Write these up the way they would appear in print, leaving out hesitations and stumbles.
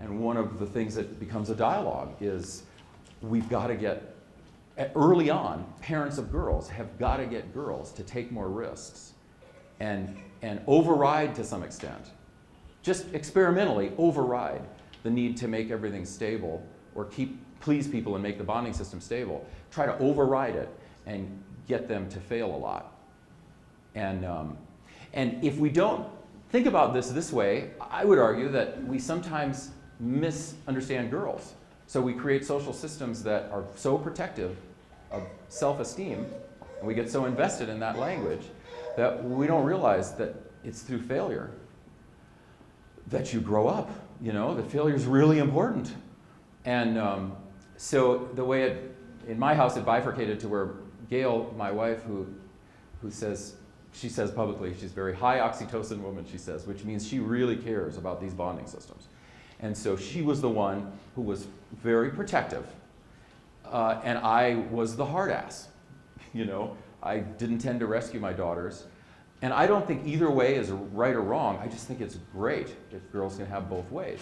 And one of the things that becomes a dialogue is we've got to get, early on, parents of girls have got to get girls to take more risks and override to some extent, just experimentally override the need to make everything stable or please people and make the bonding system stable. Try to override it and get them to fail a lot. And if we don't think about this way, I would argue that we sometimes misunderstand girls. So we create social systems that are so protective of self-esteem, and we get so invested in that language that we don't realize that it's through failure that you grow up. You know, that failure is really important. And so the way in my house it bifurcated to where Gail, my wife, who says, she says publicly, she's a very high oxytocin woman, she says, which means she really cares about these bonding systems. And so she was the one who was very protective, and I was the hard ass. You know, I didn't tend to rescue my daughters. And I don't think either way is right or wrong. I just think it's great if girls can have both ways.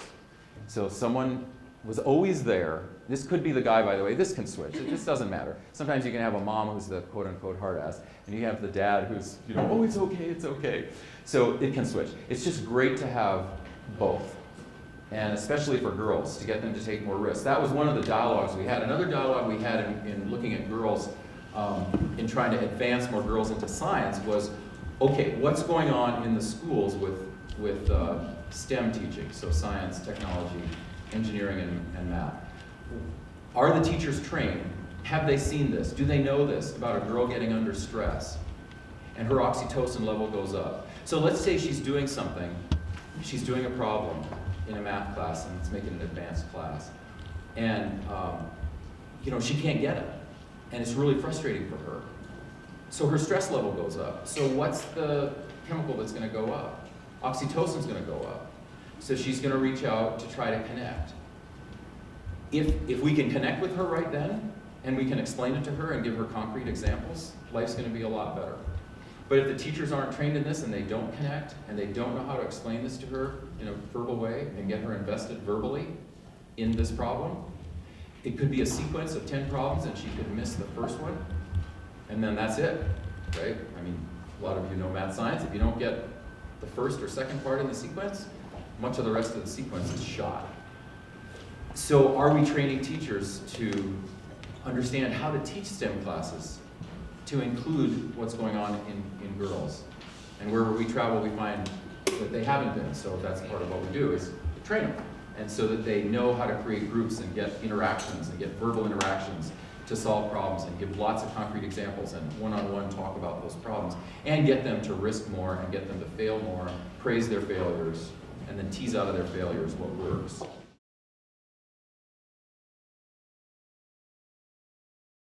So someone was always there. This could be the guy, by the way. This can switch. It just doesn't matter. Sometimes you can have a mom who's the quote-unquote hard ass, and you have the dad who's, you know, oh, it's okay, it's okay. So it can switch. It's just great to have both, and especially for girls, to get them to take more risks. That was one of the dialogues we had. Another dialogue we had in looking at girls, in trying to advance more girls into science was, okay, what's going on in the schools with STEM teaching, so science, technology, engineering, and math. Are the teachers trained? Have they seen this? Do they know this about a girl getting under stress? And her oxytocin level goes up. So let's say she's doing something, she's doing a problem in a math class, and let's make it an advanced class. And you know, she can't get it. And it's really frustrating for her. So her stress level goes up. So what's the chemical that's going to go up? Oxytocin's going to go up. So she's going to reach out to try to connect. If we can connect with her right then, and we can explain it to her and give her concrete examples, life's going to be a lot better. But if the teachers aren't trained in this and they don't connect, and they don't know how to explain this to her in a verbal way and get her invested verbally in this problem, it could be a sequence of 10 problems and she could miss the first one, and then that's it, right? I mean, a lot of you know math science. If you don't get the first or second part in the sequence, much of the rest of the sequence is shot. So are we training teachers to understand how to teach STEM classes to include what's going on in girls? And wherever we travel, we find that they haven't been. So that's part of what we do, is train them. And so that they know how to create groups and get interactions and get verbal interactions to solve problems and give lots of concrete examples and one-on-one talk about those problems, and get them to risk more and get them to fail more, praise their failures, and then tease out of their failures what works.